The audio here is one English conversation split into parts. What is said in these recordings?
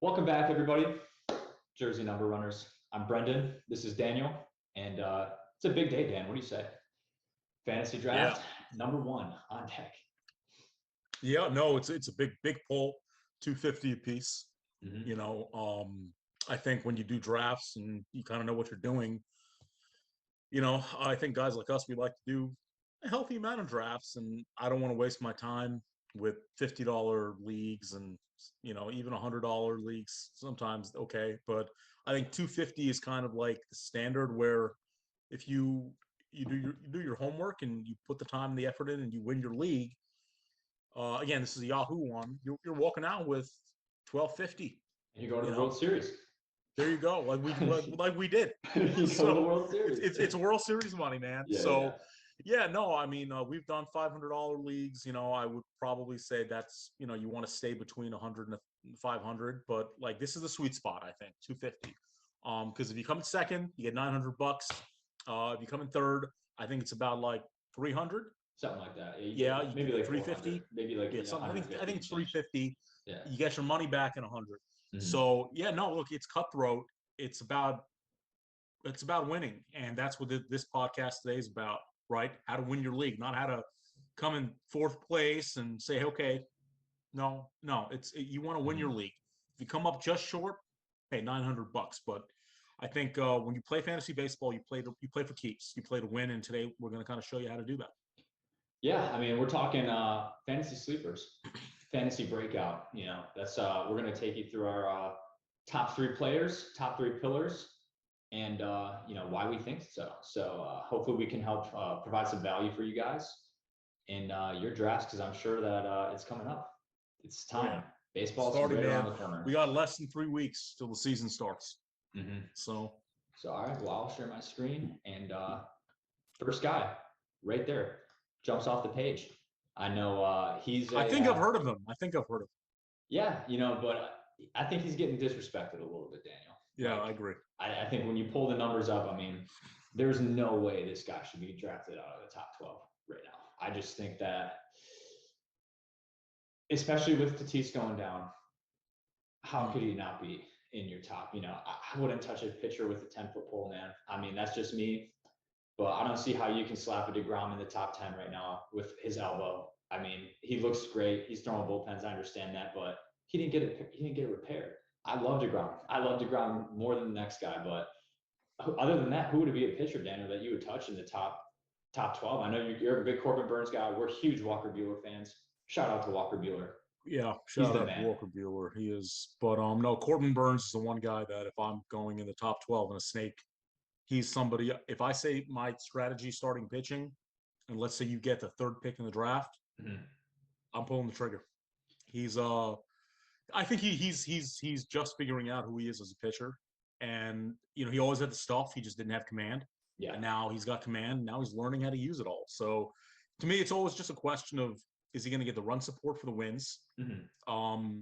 Welcome back, everybody. Jersey number runners. I'm Brenden. This is Daniel, and it's a big day, Dan. What do you say? Fantasy draft number one on deck. Yeah, no, it's a big pull, 250 a piece. I think when you do drafts and you kind of know what you're doing, I think guys like us, we like to do a healthy amount of drafts, and I don't want to waste my time with $50 leagues and even $100 leagues sometimes. Okay, but I think 250 is kind of like the standard where if you do your homework and you put the time and the effort in and you win your league. Again, this is a Yahoo one. You're walking out with 1250, and you go to the World Series. There you go, like we did. So the World Series. It's World Series money, man. I mean, we've done $500 leagues. I would probably say that's you want to stay between 100 and 500, but like this is the sweet spot. I think 250. Because if you come in second, you get $900. If you come in third, I think it's about like 300. Something like that. Yeah, maybe like 350. Maybe like something. I think it's 350. Yeah. You get your money back in 100. Mm-hmm. So look, it's cutthroat. It's about winning, and that's what this podcast today is about, right? How to win your league, not how to come in fourth place and say, okay, no, you want to win your league. If you come up just short, hey, $900. But I think when you play fantasy baseball, you play for keeps. You play to win, and today we're going to kind of show you how to do that. Yeah, I mean, we're talking fantasy sleepers, fantasy breakout. That's we're going to take you through our top three players, top three pillars, and why we think so. So hopefully we can help provide some value for you guys in your drafts, because I'm sure that it's coming up. It's time. Yeah. Baseball's right around the corner. We got less than 3 weeks till the season starts. Mm-hmm. So all right. Well, I'll share my screen, and first guy right there jumps off the page. I know he's. I think I've heard of him. Yeah, but I think he's getting disrespected a little bit, Daniel. Yeah, I agree. I think when you pull the numbers up, I mean, there's no way this guy should be drafted out of the top 12 right now. I just think that, especially with Tatis going down, how could he not be in your top? I wouldn't touch a pitcher with a 10-foot pole, man. I mean, that's just me. But I don't see how you can slap a DeGrom in the top 10 right now with his elbow. I mean, he looks great. He's throwing bullpens. I understand that, but he didn't get it repaired. I love DeGrom. I love DeGrom more than the next guy. But other than that, who would be a pitcher, Daniel, that you would touch in the top 12? I know you're a big Corbin Burns guy. We're huge Walker Buehler fans. Shout out to Walker Buehler. Yeah, shout out to Walker Buehler. He is. But no, Corbin Burns is the one guy that if I'm going in the top 12 in a snake, he's somebody. If I say my strategy starting pitching, and let's say you get the third pick in the draft, I'm pulling the trigger. He's I think he's just figuring out who he is as a pitcher, and he always had the stuff. He just didn't have command. Yeah. And now he's got command. Now he's learning how to use it all. So to me, it's always just a question of, is he going to get the run support for the wins? Mm-hmm.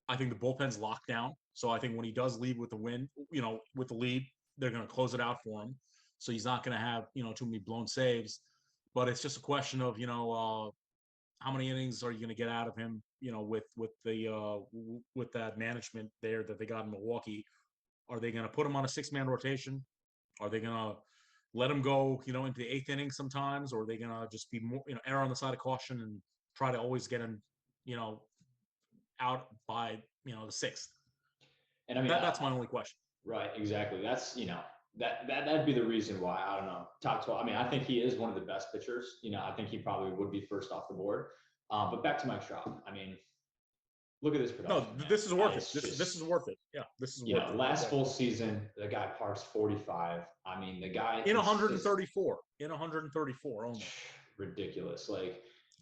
I think the bullpen's locked down. So I think when he does lead with the win, with the lead, they're going to close it out for him. So he's not going to have, too many blown saves. But it's just a question of, how many innings are you going to get out of him, with that management there that they got in Milwaukee? Are they going to put him on a 6-man rotation? Are they going to let him go, into the 8th inning sometimes? Or are they going to just be more, err on the side of caution and try to always get him, out by, the 6th? And I mean, that's my only question. Right. Exactly. That's, that'd be the reason why. I don't know. Top 12. I mean, I think he is one of the best pitchers. I think he probably would be first off the board. But back to Mike Trout. I mean, look at this production. No, this is worth it. This is worth it. Yeah, this is worth it. Last full season, the guy parks 45. I mean, the guy in 134. In 134 only. Ridiculous.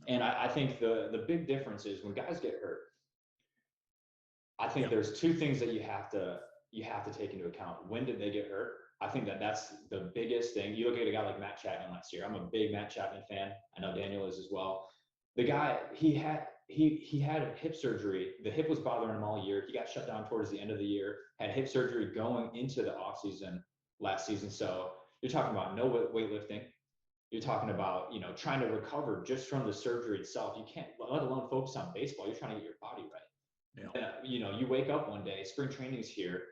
And I think the big difference is when guys get hurt. I think there's two things that you have to take into account. When did they get hurt? I think that's the biggest thing. You look at a guy like Matt Chapman last year. I'm a big Matt Chapman fan. I know Daniel is as well. The guy, he had hip surgery. The hip was bothering him all year. He got shut down towards the end of the year, had hip surgery going into the offseason last season. So you're talking about no weightlifting. You're talking about, trying to recover just from the surgery itself. You can't, let alone focus on baseball. You're trying to get your body right. Yeah. You wake up one day, spring training's here,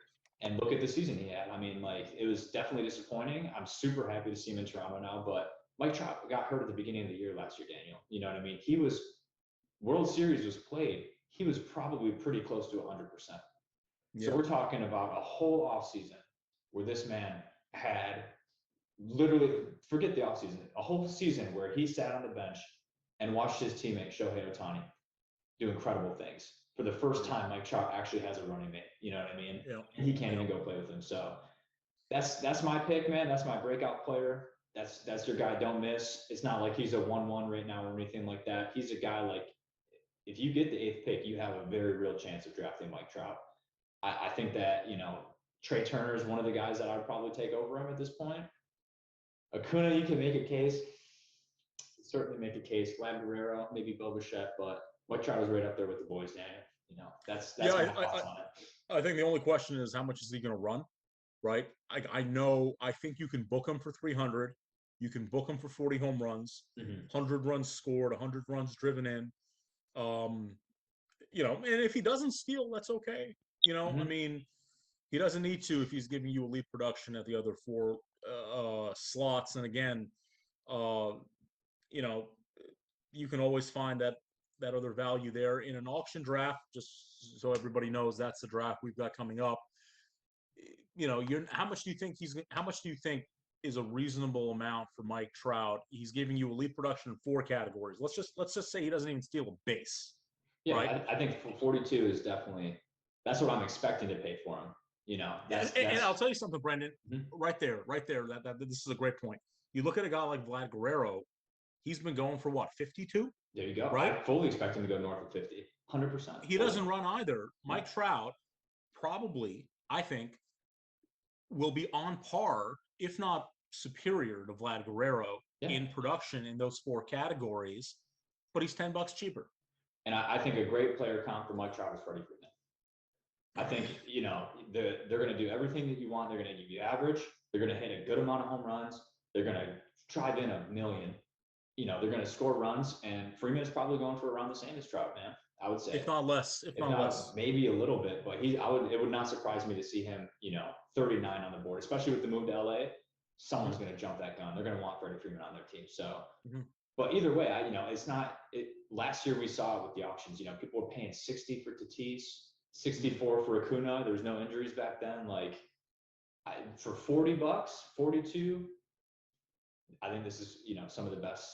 and look at the season he had. I mean, like, it was definitely disappointing. I'm super happy to see him in Toronto now, but Mike Trout got hurt at the beginning of the year last year, Daniel. You know what I mean? World Series was played. He was probably pretty close to 100%. So we're talking about a whole offseason where this man had literally, forget the offseason, a whole season where he sat on the bench and watched his teammate Shohei Ohtani do incredible things. For the first time, Mike Trout actually has a running mate. You know what I mean? Yeah. And he can't even go play with him. So that's my pick, man. That's my breakout player. That's your guy. Don't miss. It's not like he's a 1-1 right now or anything like that. He's a guy like, if you get the 8th pick, you have a very real chance of drafting Mike Trout. I think that, Trey Turner is one of the guys that I would probably take over him at this point. Acuna, you can make a case. Certainly make a case. Vlad Guerrero, maybe Bo Bichette, but Mike Trout is right up there with the boys, Daniel. That's my thoughts on it. I think the only question is how much is he going to run, right? I think you can book him for 300. You can book him for 40 home runs, 100 runs scored, 100 runs driven in. And if he doesn't steal, that's okay. I mean, he doesn't need to if he's giving you elite production at the other 4 slots. And again, you can always find that other value there in an auction draft. Just so everybody knows, that's the draft we've got coming up. How much do you think is a reasonable amount for Mike Trout? He's giving you elite production in 4 categories. Let's just say he doesn't even steal a base. Yeah, right? I think 42 is definitely, that's what I'm expecting to pay for him. And I'll tell you something, Brenden. Right there. That this is a great point. You look at a guy like Vlad Guerrero. He's been going for what, 52? There you go. Right? I fully expect him to go north of 50, 100%. He doesn't run either. Mike Trout probably, I think, will be on par, if not superior, to Vlad Guerrero in production in those 4 categories, but he's $10 cheaper. And I think a great player comp for Mike Trout is Freddie Freeman. I think, they're going to do everything that you want. They're going to give you average. They're going to hit a good amount of home runs. They're going to drive in 1 million. They're going to score runs, and Freeman is probably going for around the same as Trout, man. I would say, if not less, if not less, maybe a little bit. But it would not surprise me to see him, 39 on the board, especially with the move to LA. Someone's going to jump that gun. They're going to want Freddie Freeman on their team. So, but either way, it's not. Last year we saw it with the auctions. People were paying 60 for Tatis, 64 for Acuna. There was no injuries back then. Like, for $40, 42. I think this is, some of the best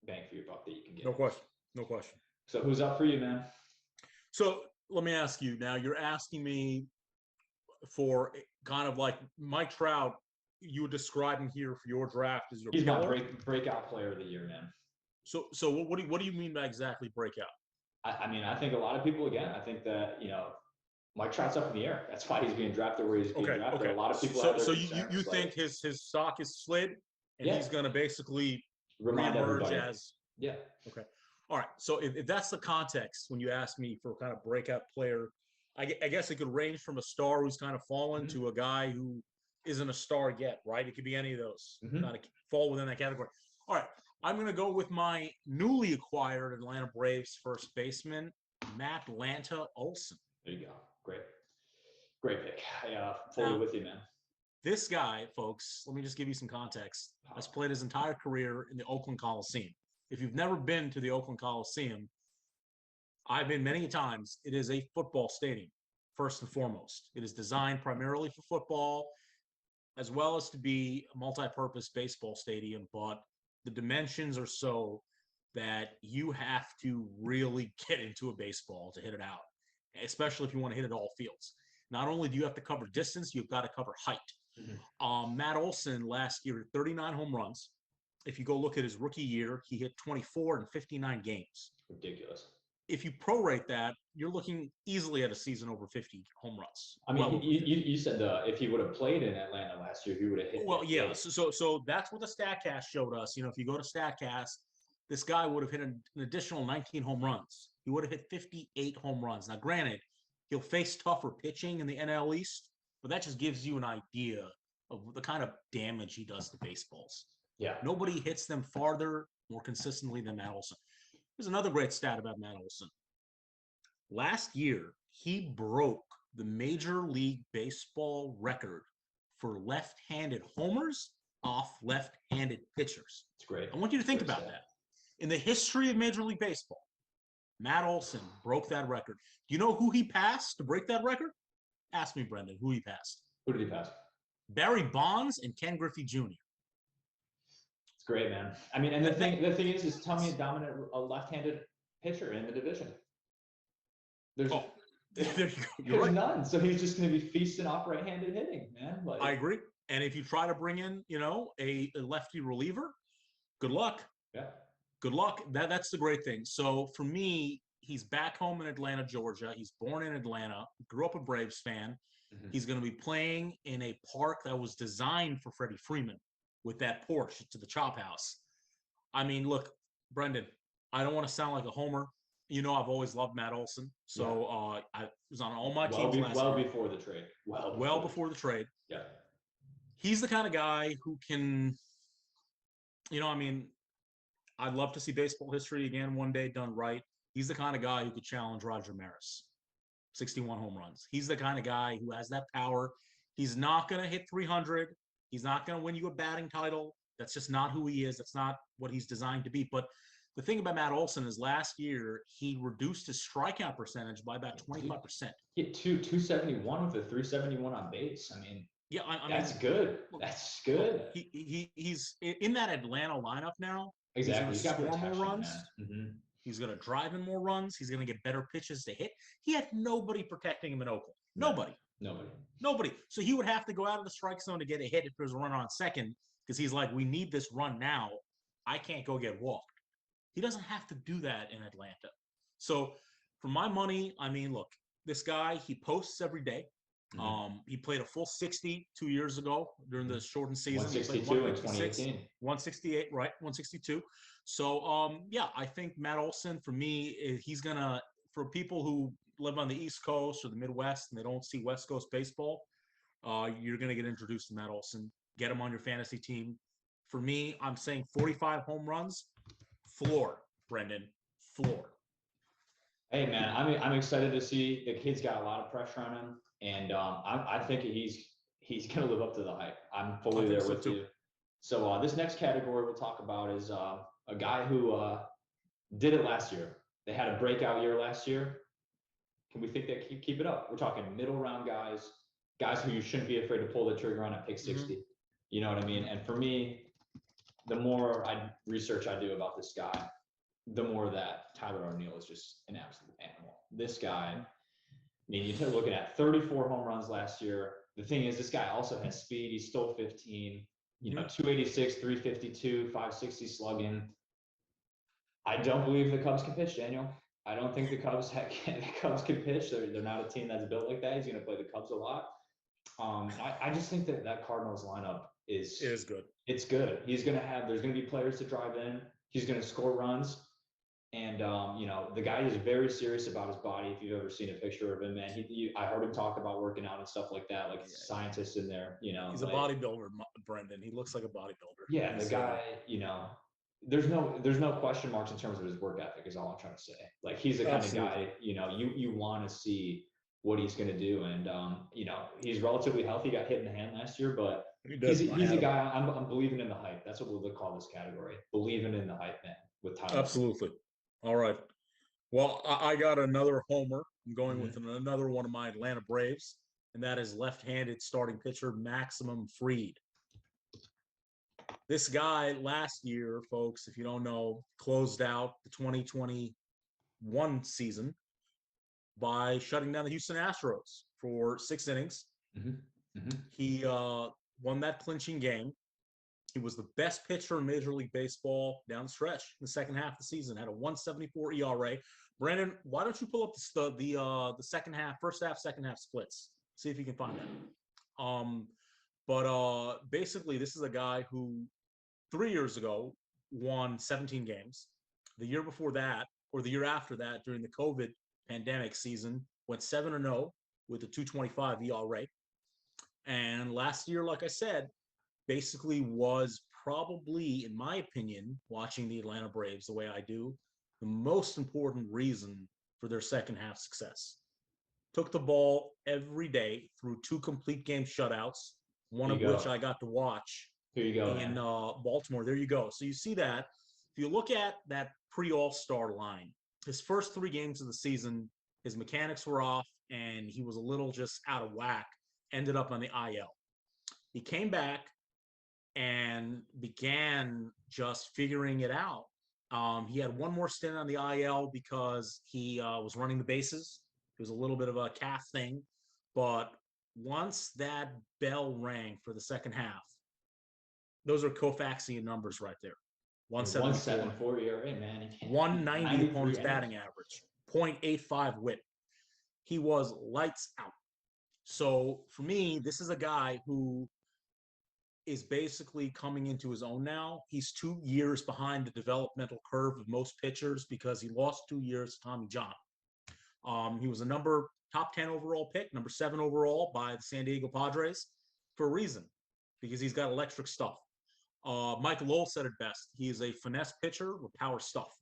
bang for your buck that you can get. No question. So who's up for you, man? So let me ask you now. You're asking me for kind of like Mike Trout. You were describing here for your draft as your. He's my breakout player of the year, man. So what do you mean by exactly breakout? I think a lot of people, again, I think that Mike Trout's up in the air. That's why he's being drafted where he's being drafted. Okay. A lot of people. So you think his stock is slid, and he's going to basically reemerge as. Yeah. Okay. All right. So if that's the context when you ask me for kind of breakout player, I guess it could range from a star who's kind of fallen to a guy who isn't a star yet, right? It could be any of those kind of fall within that category. All right. I'm going to go with my newly acquired Atlanta Braves first baseman, Matt Lanta Olson. There you go. Great pick. I fully with you, man. This guy, folks, let me just give you some context, has played his entire career in the Oakland Coliseum. If you've never been to the Oakland Coliseum, I've been many times. It is a football stadium, first and foremost. It is designed primarily for football, as well as to be a multi-purpose baseball stadium, but the dimensions are so that you have to really get into a baseball to hit it out, especially if you want to hit it all fields. Not only do you have to cover distance, you've got to cover height. Matt Olson last year, 39 home runs. If you go look at his rookie year, he hit 24 in 59 games. Ridiculous. If you prorate that, you're looking easily at a season over 50 home runs. I mean, you said if he would have played in Atlanta last year, he would have hit. Well, yeah. So that's what the StatCast showed us. If you go to StatCast, this guy would have hit an additional 19 home runs. He would have hit 58 home runs. Now, granted, he'll face tougher pitching in the NL East, but that just gives you an idea of the kind of damage he does to baseballs. Yeah. Nobody hits them farther, more consistently than Matt Olson. There's another great stat about Matt Olson. Last year, he broke the Major League Baseball record for left-handed homers off left-handed pitchers. It's great. I want you to think about that. In the history of Major League Baseball, Matt Olson broke that record. Do you know who he passed to break that record? Ask me, Brendan, who he passed. Who did he pass? Barry Bonds and Ken Griffey Jr. It's great, man. I mean, and the thing is tell me a left-handed pitcher in the division. There's there's none. So he's just going to be feasting off right-handed hitting, man. Like, I agree. And if you try to bring in, a lefty reliever, good luck. Yeah. Good luck. That's the great thing. So for me, he's back home in Atlanta, Georgia. He's born in Atlanta, grew up a Braves fan. Mm-hmm. He's going to be playing in a park that was designed for Freddie Freeman with that porch to the chop house. I mean, look, Brendan, I don't want to sound like a homer. I've always loved Matt Olson. So I was on all my teams last year. Before the trade. Well before the trade. Yeah. He's the kind of guy who can, I'd love to see baseball history again one day done right. He's the kind of guy who could challenge Roger Maris. 61 home runs. He's the kind of guy who has that power. He's not going to hit 300. He's not going to win you a batting title. That's just not who he is. That's not what he's designed to be. But the thing about Matt Olson is last year, he reduced his strikeout percentage by about 25%. He hit 271 with a 371 on base. I mean, yeah, that's good. That's good. He's in that Atlanta lineup now. Exactly. He's going to score more runs. Mm-hmm. He's going to drive in more runs. He's going to get better pitches to hit. He had nobody protecting him in Oakland. Nobody. So he would have to go out of the strike zone to get a hit if there's a runner on second because he's like, we need this run now. I can't go get walked. He doesn't have to do that in Atlanta. So for my money, I mean, look, this guy, he posts every day. Mm-hmm. He played a full 60 2 years ago during the shortened season. 162 in 2018. 168, right? 162. So, I think Matt Olson, for me, he's going to, for people who live on the East Coast or the Midwest and they don't see West Coast baseball, you're going to get introduced to Matt Olson. Get him on your fantasy team. For me, I'm saying 45 home runs. Floor, Brendan. Floor. Hey, man, I'm excited to see the kid's got a lot of pressure on him. And I think he's going to live up to the hype. I'm fully there with you. So this next category we'll talk about is a guy who did it last year. They had a breakout year last year. Can we think they keep it up? We're talking middle round guys who you shouldn't be afraid to pull the trigger on at pick 60. Mm-hmm. You know what I mean? And for me, the more research I do about this guy, the more that Tyler O'Neill is just an absolute animal. This guy, I mean, you're looking at 34 home runs last year. The thing is, this guy also has speed. He stole 15, 286, 352, 560 slugging. I don't believe the Cubs can pitch, Daniel. I don't think the Cubs can pitch. They're not a team that's built like that. He's going to play the Cubs a lot. I just think that Cardinals lineup is good. It's good. There's going to be players to drive in. He's going to score runs. And, the guy is very serious about his body. If you've ever seen a picture of him, man, I heard him talk about working out and stuff like that. Like scientists in there, He's a bodybuilder, Brendan. He looks like a bodybuilder. Yeah. The guy, there's no question marks in terms of his work ethic is all I'm trying to say. Like he's the kind of guy, you want to see what he's going to do. And, he's relatively healthy, got hit in the hand last year, but he's a guy, I'm believing in the hype. That's what we'll call this category. Believing in the hype, man, with Tyler. Absolutely. All right. Well, I got another homer. I'm going with another one of my Atlanta Braves, and that is left-handed starting pitcher Maximum Fried. This guy last year, folks, if you don't know, closed out the 2021 season by shutting down the Houston Astros for 6 innings. Mm-hmm. Mm-hmm. He won that clinching game. He was the best pitcher in Major League Baseball down the stretch in the second half of the season. Had a 1.74 ERA. Brandon, why don't you pull up the second half, first half, second half splits? See if you can find that. But basically, this is a guy who 3 years ago won 17 games. The year before that, or the year after that, during the COVID pandemic season, went 7-0 with a 2.25 ERA. And last year, like I said, basically was probably, in my opinion, watching the Atlanta Braves the way I do, the most important reason for their second half success. Took the ball every day through 2 complete game shutouts, one of which I got to watch Here you go, in Baltimore. There you go. So you see that. If you look at that pre-All-Star line, his first 3 games of the season, his mechanics were off and he was a little just out of whack, ended up on the IL. He came back and began just figuring it out. He had one more stint on the IL because he was running the bases. It was a little bit of a calf thing. But once that bell rang for the second half, those are Koufaxian numbers right there. 174 ERA, man. 190 opponent's batting average, 0.85 whip. He was lights out. So for me, this is a guy who is basically coming into his own now. He's 2 years behind the developmental curve of most pitchers because he lost 2 years to Tommy John. He was a top 10 overall pick, number 7 overall by the San Diego Padres for a reason, because he's got electric stuff. Mike Lowell said it best. He is a finesse pitcher with power stuff.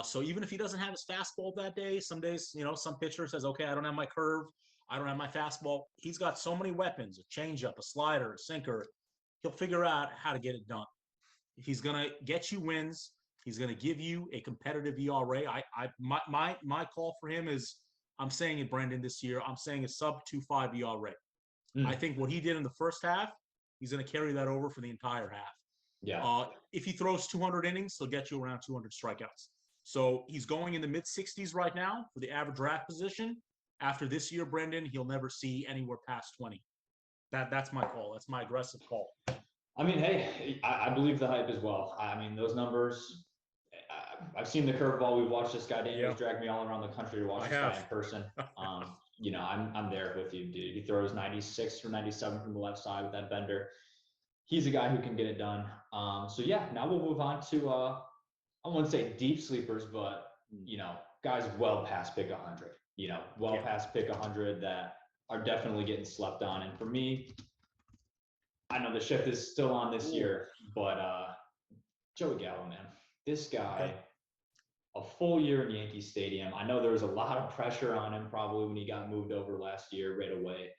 So even if he doesn't have his fastball that day, some days, some pitcher says, okay, I don't have my curve, I don't have my fastball. He's got so many weapons, a changeup, a slider, a sinker. He'll figure out how to get it done. He's going to get you wins. He's going to give you a competitive ERA. My call for him is, I'm saying it, Brenden, this year, I'm saying a sub 2.5 ERA. I think what he did in the first half, he's going to carry that over for the entire half. Yeah. If he throws 200 innings, he'll get you around 200 strikeouts. So he's going in the mid-60s right now for the average draft position. After this year, Brenden, he'll never see anywhere past 20. That's my call. That's my aggressive call. I mean, hey, I believe the hype as well. I mean, those numbers, I've seen the curveball. We've watched this guy. Daniel's dragged me all around the country to watch this guy in person. I'm there with you, dude. He throws 96 or 97 from the left side with that bender. He's a guy who can get it done. So yeah, now we'll move on to, I wouldn't say deep sleepers, but, guys well past pick 100, past pick 100 that are definitely getting slept on. And for me, I know the shift is still on this year, but Joey Gallo, man, this guy, a full year in Yankee Stadium. I know there was a lot of pressure on him probably when he got moved over last year right away.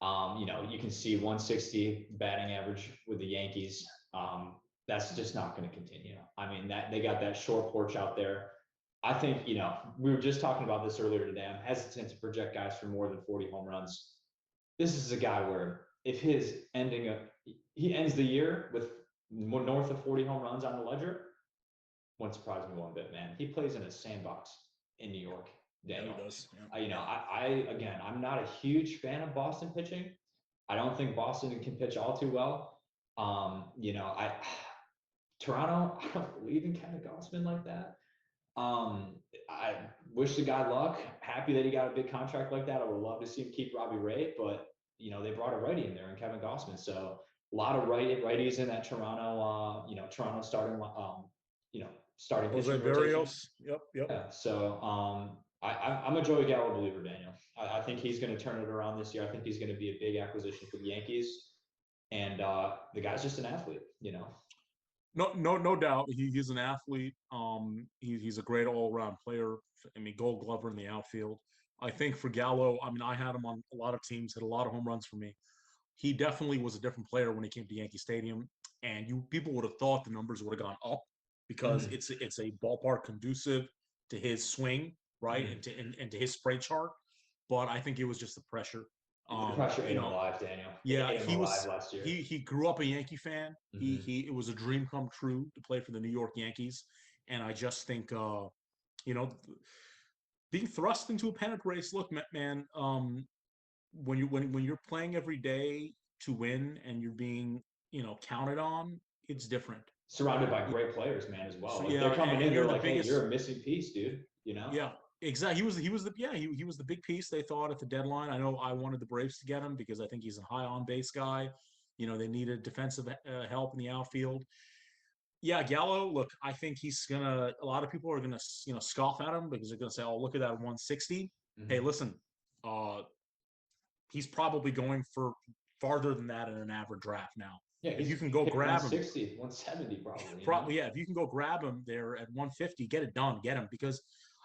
You can see 160 batting average with the Yankees. That's just not going to continue. I mean, that they got that short porch out there. I think, we were just talking about this earlier today. I'm hesitant to project guys for more than 40 home runs. This is a guy where if he ends the year with north of 40 home runs on the ledger, wouldn't surprise me one bit, man. He plays in a sandbox in New York. Daniel. He does. Yeah. Again, I'm not a huge fan of Boston pitching. I don't think Boston can pitch all too well. Toronto, I don't believe in Kevin Gausman like that. I wish the guy luck. Happy that he got a big contract like that. I would love to see him keep Robbie Ray, but they brought a righty in there in Kevin Gausman. So a lot of righties in that Toronto, Toronto starting, starting Jose pitching Berrios. rotation. Yep. Yeah. So I'm a Joey Gallo believer, Daniel. I think he's going to turn it around this year. I think he's going to be a big acquisition for the Yankees. And the guy's just an athlete, No doubt. He's an athlete. He's a great all-around player. I mean, Gold Glover in the outfield. I think for Gallo, I had him on a lot of teams, hit a lot of home runs for me. He definitely was a different player when he came to Yankee Stadium, and people would have thought the numbers would have gone up because it's a ballpark conducive to his swing, right, and to his spray chart. But I think it was just the pressure. The pressure ate him alive, Daniel. Yeah, he was. Last year. He grew up a Yankee fan. It was a dream come true to play for the New York Yankees, and I just think, being thrust into a pennant race. Look, man, when you're playing every day to win and you're being counted on, it's different. Surrounded by great players, man, as well. So, like they're coming in, they're like, "Hey, you're a missing piece, dude." Yeah, exactly. He was the big piece they thought at the deadline. I know I wanted the Braves to get him because I think he's a high on base guy. They needed defensive help in the outfield. Yeah, Gallo. Look, I think he's gonna. A lot of people are gonna scoff at him because they're gonna say, "Oh, look at that 160." Hey, listen, he's probably going for farther than that in an average draft now. Yeah, if you can go grab 160, him, 170 probably. Probably, yeah. If you can go grab him there at 150, get it done, get him, because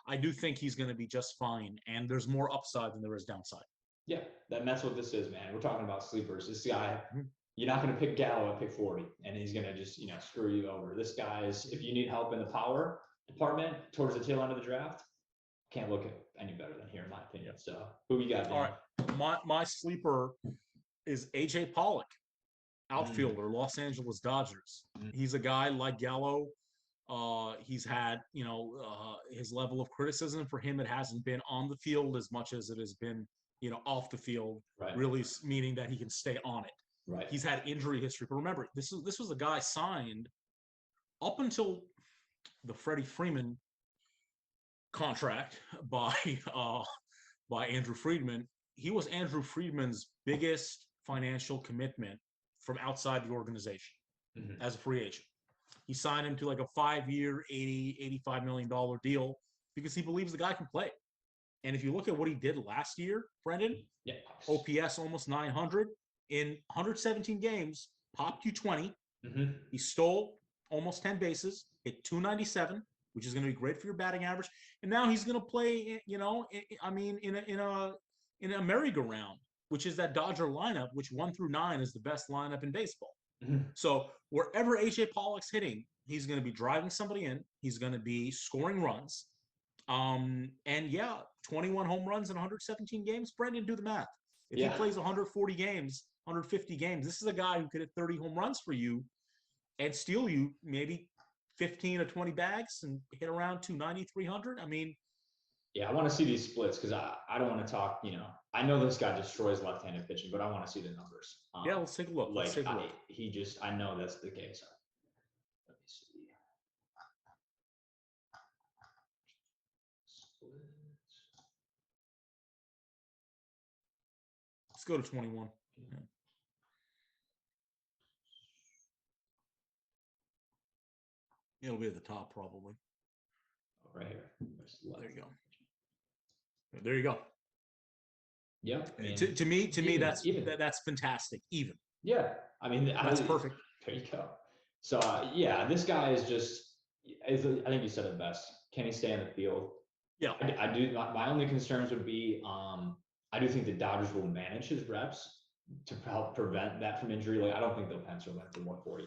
I do think he's going to be just fine. And there's more upside than there is downside. Yeah, that's what this is, man. We're talking about sleepers. This guy, you're not going to pick Gallo at pick 40, and he's going to just, screw you over. This guy's, if you need help in the power department towards the tail end of the draft, can't look any better than here, in my opinion. So, who you got, Dan? All right, my sleeper is AJ Pollock, outfielder, Los Angeles Dodgers. He's a guy like Gallo. He's had, his level of criticism for him. It hasn't been on the field as much as it has been, off the field, right. Really meaning that he can stay on it. Right. He's had injury history, but remember, this was a guy signed up until the Freddie Freeman contract by Andrew Friedman. He was Andrew Friedman's biggest financial commitment from outside the organization as a free agent. He signed him to like a 5-year, $85 million deal because he believes the guy can play. And if you look at what he did last year, Brenden, OPS almost 900 in 117 games, popped you 20. He stole almost 10 bases, hit 297, which is going to be great for your batting average. And now he's going to play, in a merry-go-round, which is that Dodger lineup, which 1 through 9 is the best lineup in baseball. So wherever AJ Pollock's hitting, he's going to be driving somebody in. He's going to be scoring runs. 21 home runs in 117 games. Brenden, do the math. If he plays 140 games, 150 games, this is a guy who could hit 30 home runs for you and steal you maybe 15 or 20 bags and hit around 290, 300. I mean, yeah, I want to see these splits because I don't want to talk, I know this guy destroys left-handed pitching, but I want to see the numbers. Let's take a look. I know that's the case. Let me see. Let's go to 21. Yeah. It'll be at the top probably. Right here. There you go. There you go. Yeah. To me, that's fantastic. Even. Yeah. That's perfect. There you go. So this guy is just. I think you said it best. Can he stay in the field? Yeah. I do. My only concerns would be. I do think the Dodgers will manage his reps to help prevent that from injury. Like I don't think they'll pencil him for 140.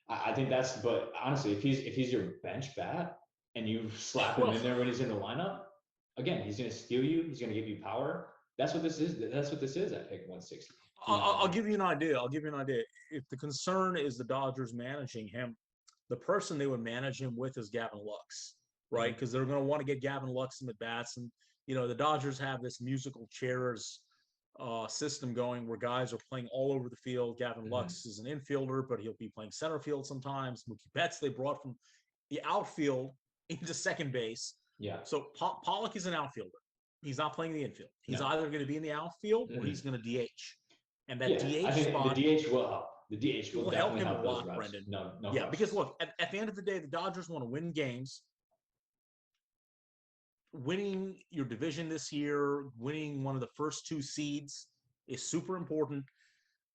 I think that's. But honestly, if he's your bench bat and you slap him in there when he's in the lineup, again, he's going to steal you. He's going to give you power. That's what this is. That's what this is at pick 160. I'll give you an idea. If the concern is the Dodgers managing him, the person they would manage him with is Gavin Lux, right? Because they're going to want to get Gavin Lux some at bats, and the Dodgers have this musical chairs system going where guys are playing all over the field. Gavin Lux is an infielder, but he'll be playing center field sometimes. Mookie Betts they brought from the outfield into second base. Yeah. So Pollock is an outfielder. He's not playing the infield. He's either going to be in the outfield or he's going to DH. And that DH spot, the DH will help. The DH will help him help a lot, Brenden. No. Yeah, because look, at the end of the day, the Dodgers want to win games. Winning your division this year, winning one of the first 2 seeds is super important.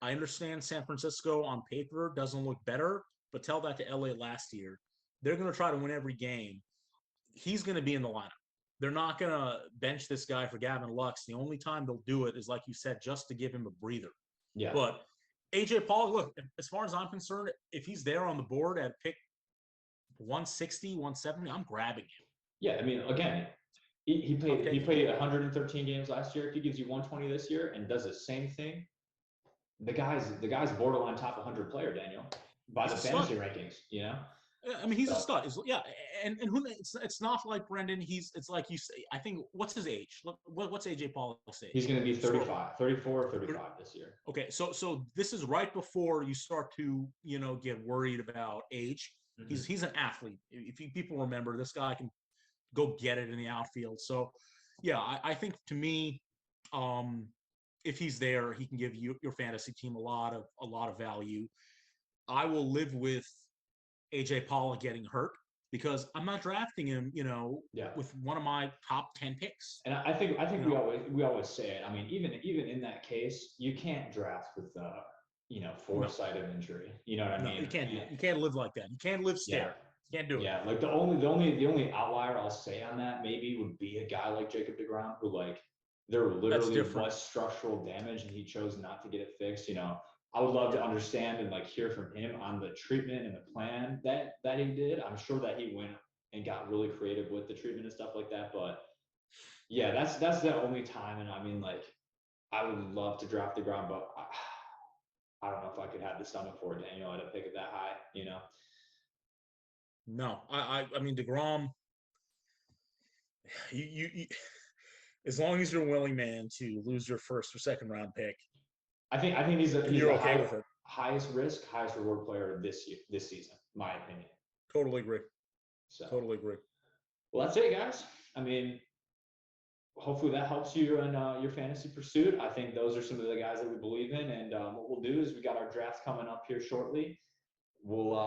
I understand San Francisco on paper doesn't look better, but tell that to LA last year. They're going to try to win every game. He's going to be in the lineup. They're not going to bench this guy for Gavin Lux. The only time they'll do it is, like you said, just to give him a breather. Yeah. But AJ Pollock, look, as far as I'm concerned, if he's there on the board at pick 160, 170, I'm grabbing him. Yeah, again, he played 113 games last year. If he gives you 120 this year and does the same thing, the guy's borderline top 100 player, Daniel, by the fantasy rankings. He's a stud. And who? It's not like Brenden. It's like you say. I think what's his age? What's AJ Pollock's age? He's going to be 35, 34 or 35 this year. Okay, so this is right before you start to get worried about age. He's an athlete. If people remember, this guy can go get it in the outfield. So I think to me, if he's there, he can give your fantasy team a lot of value. I will live with AJ Pollock getting hurt because I'm not drafting him, with one of my top 10 picks. And I think we always say it. Even in that case, you can't draft with foresight of injury. You know what I mean? You can't live like that. You can't live stale. Can't do it. Yeah, like the only outlier I'll say on that maybe would be a guy like Jacob deGrom, who like there literally was structural damage and he chose not to get it fixed. You know, I would love to understand and like hear from him on the treatment and the plan that he did. I'm sure that he went and got really creative with the treatment and stuff like that. But yeah, that's the only time. And I mean, like, I would love to draft deGrom, but I don't know if I could have the stomach for it, Daniel, to pick it that high, you know? No, I mean DeGrom. You as long as you're willing, man, to lose your first or second round pick, I think he's you're okay with it. Highest risk, highest reward player this season, my opinion. Totally agree. So totally agree. Well, that's it, guys. I mean, hopefully that helps you in your fantasy pursuit. I think those are some of the guys that we believe in. And what we'll do is we got our drafts coming up here shortly. We'll,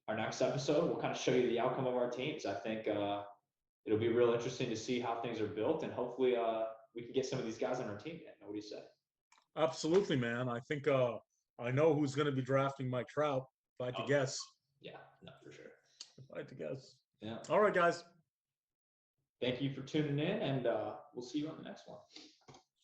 our next episode, we'll kind of show you the outcome of our teams. I think it'll be real interesting to see how things are built, and hopefully we can get some of these guys on our team. What do you say? Absolutely, man. I think I know who's going to be drafting Mike Trout. If I had to guess. Yeah, no, for sure. If I had to guess. Yeah. All right, guys. Thank you for tuning in, and we'll see you on the next one.